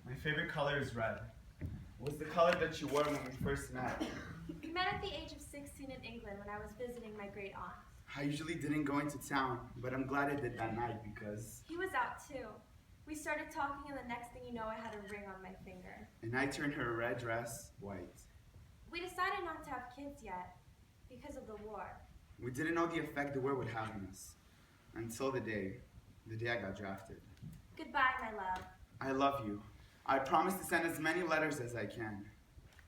My favorite color is red. What was the color that you wore when we first met? We met at the age of 16 in England when I was visiting my great aunt. I usually didn't go into town, but I'm glad I did that night because... He was out too. We started talking and the next thing you know I had a ring on my finger. And I turned her red dress white. We decided not to have kids yet because of the war. We didn't know the effect the war would have on us. Until the day I got drafted. Goodbye, my love. I love you. I promise to send as many letters as I can.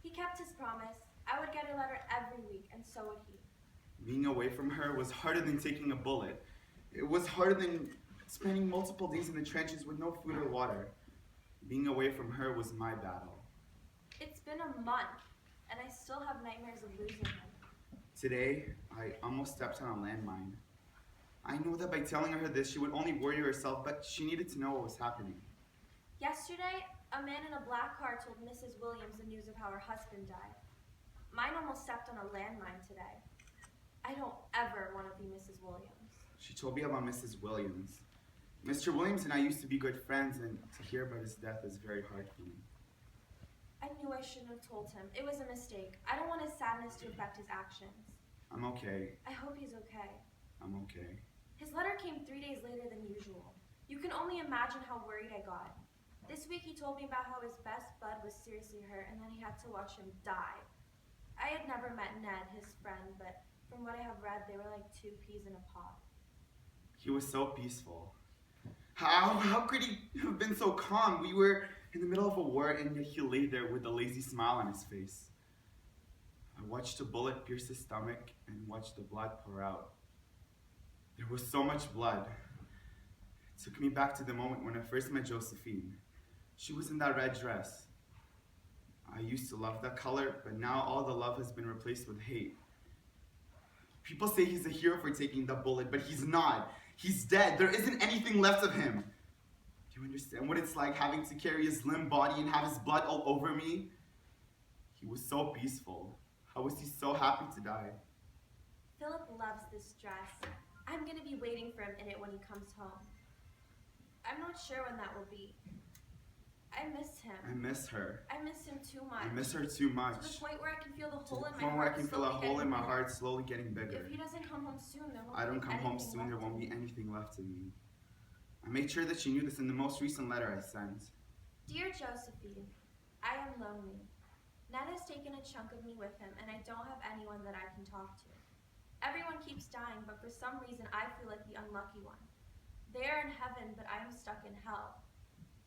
He kept his promise. I would get a letter every week, and so would he. Being away from her was harder than taking a bullet. It was harder than spending multiple days in the trenches with no food or water. Being away from her was my battle. It's been a month, and I still have nightmares of losing him. Today, I almost stepped on a landmine. I knew that by telling her this, she would only worry herself, but she needed to know what was happening. Yesterday, a man in a black car told Mrs. Williams the news of how her husband died. Mine almost stepped on a landmine today. I don't ever want to be Mrs. Williams. She told me about Mrs. Williams. Mr. Williams and I used to be good friends, and to hear about his death is very hard for me. I knew I shouldn't have told him. It was a mistake. I don't want his sadness to affect his actions. I'm okay. I hope he's okay. I'm okay. His letter came 3 days later than usual. You can only imagine how worried I got. This week he told me about how his best bud was seriously hurt and that he had to watch him die. I had never met Ned, his friend, but from what I have read, they were like two peas in a pod. He was so peaceful. How could he have been so calm? We were in the middle of a war and yet he lay there with a lazy smile on his face. I watched a bullet pierce his stomach and watched the blood pour out. There was so much blood. It took me back to the moment when I first met Josephine. She was in that red dress. I used to love that color, but now all the love has been replaced with hate. People say he's a hero for taking the bullet, but he's not. He's dead. There isn't anything left of him. Do you understand what it's like having to carry his limp body and have his blood all over me? He was so peaceful. How was he so happy to die? Philip loves this dress. I'm gonna be waiting for him in it when he comes home. I'm not sure when that will be. I miss him. I miss her. I miss him too much. I miss her too much. To the point where I can feel the To hole the in my point where I heart can feel a slowly hole in getting my bigger. heart slowly getting bigger. If he doesn't come home soon, there won't I don't be come home anything soon, there left won't of be me. anything left of me. I made sure that she knew this in the most recent letter I sent. Dear Josephine, I am lonely. Ned has taken a chunk of me with him, and I don't have anyone that I can talk to. Everyone keeps dying, but for some reason I feel like the unlucky one. They are in heaven, but I am stuck in hell.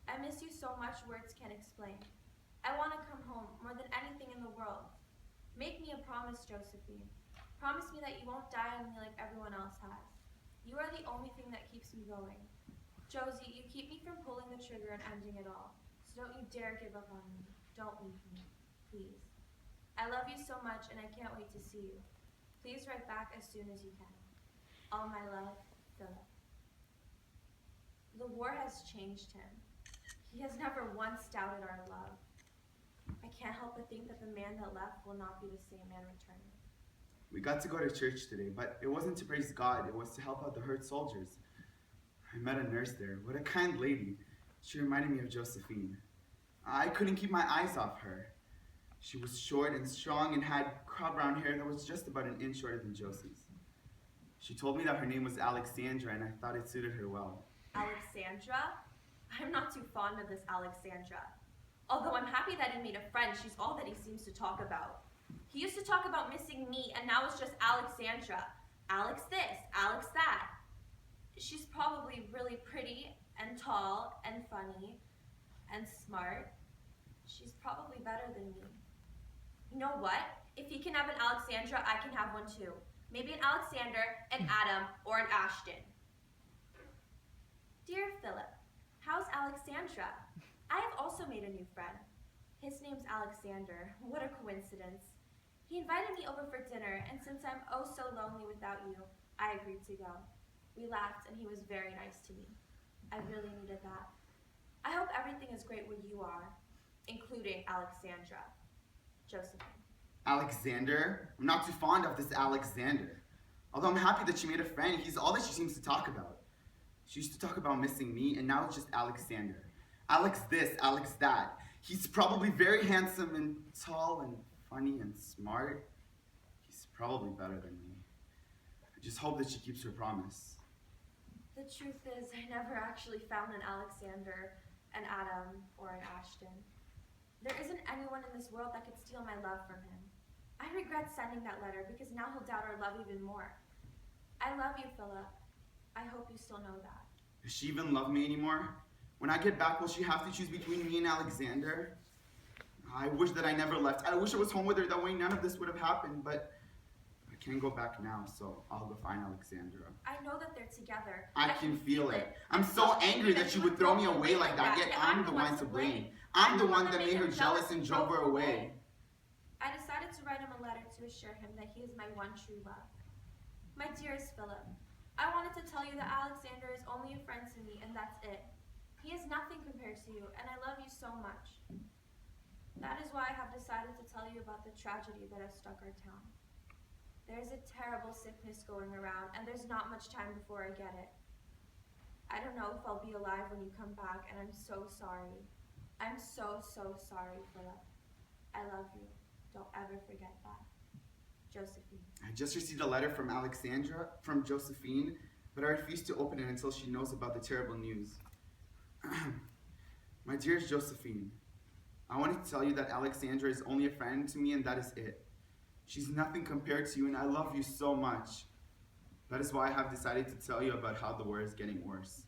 I miss you so much words can't explain. I want to come home more than anything in the world. Make me a promise, Josephine. Promise me that you won't die on me like everyone else has. You are the only thing that keeps me going. Josie, you keep me from pulling the trigger and ending it all. So don't you dare give up on me. Don't leave me. Please. I love you so much and I can't wait to see you. Please write back as soon as you can. All my love, Philip. The war has changed him. He has never once doubted our love. I can't help but think that the man that left will not be the same man returning. We got to go to church today, but it wasn't to praise God, it was to help out the hurt soldiers. I met a nurse there. What a kind lady. She reminded me of Josephine. I couldn't keep my eyes off her. She was short and strong and had curly brown hair that was just about an inch shorter than Josie's. She told me that her name was Alexandra and I thought it suited her well. Alexandra? I'm not too fond of this Alexandra. Although I'm happy that he made a friend, she's all that he seems to talk about. He used to talk about missing me, and now it's just Alexandra. Alex this, Alex that. She's probably really pretty and tall and funny and smart. She's probably better than me. You know what? If he can have an Alexandra, I can have one too. Maybe an Alexander, an Adam, or an Ashton. Dear Philip, how's Alexandra? I have also made a new friend. His name's Alexander. What a coincidence. He invited me over for dinner, and since I'm oh so lonely without you, I agreed to go. We laughed, and he was very nice to me. I really needed that. I hope everything is great where you are, including Alexandra. Josephine. Alexander? I'm not too fond of this Alexander. Although I'm happy that she made a friend, he's all that she seems to talk about. She used to talk about missing me, and now it's just Alexander. Alex this, Alex that. He's probably very handsome and tall and funny and smart. He's probably better than me. I just hope that she keeps her promise. The truth is, I never actually found an Alexander, an Adam, or an Ashton. There isn't anyone in this world that could steal my love from him. I regret sending that letter because now he'll doubt our love even more. I love you, Philip. I hope you still know that. Does she even love me anymore? When I get back, will she have to choose between me and Alexander? I wish that I never left. I wish I was home with her. That way none of this would have happened, but I can't go back now, so I'll go find Alexandra. I know that they're together. I can feel it. I'm so angry that she would throw me away like that, yet I'm the one to blame. I'm the one that made her jealous and drove her away. I decided to write him a letter to assure him that he is my one true love. My dearest Philip, I wanted to tell you that Alexander is only a friend to me, and that's it. He is nothing compared to you, and I love you so much. That is why I have decided to tell you about the tragedy that has struck our town. There's a terrible sickness going around, and there's not much time before I get it. I don't know if I'll be alive when you come back, and I'm so sorry. I'm so, so sorry, Philip. I love you. Don't ever forget that. Josephine. I just received a letter from Josephine, but I refuse to open it until she knows about the terrible news. My dearest Josephine, I wanted to tell you that Alexandra is only a friend to me and that is it. She's nothing compared to you and I love you so much. That is why I have decided to tell you about how the war is getting worse.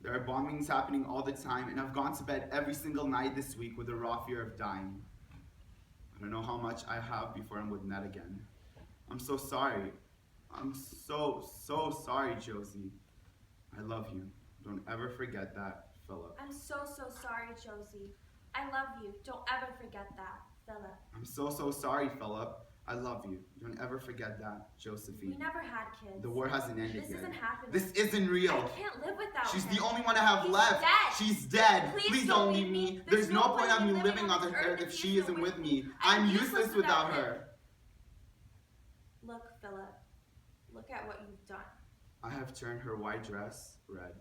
There are bombings happening all the time and I've gone to bed every single night this week with a raw fear of dying. I don't know how much I have before I'm with Ned again. I'm so sorry. I'm so sorry, Josie. I love you. Don't ever forget that, Philip. I'm so sorry, Josie. I love you. Don't ever forget that, Philip. I'm so sorry, Philip. I love you. Don't ever forget that, Josephine. We never had kids. The war hasn't ended yet. This isn't happening. This isn't real. I can't live without She's him. the only one I have He's left. dead. She's dead. Please don't leave me. There's no point of me living on this earth if she isn't with me. I'm useless without her. Look, Philip. Look at what you've done. I have turned her white dress red.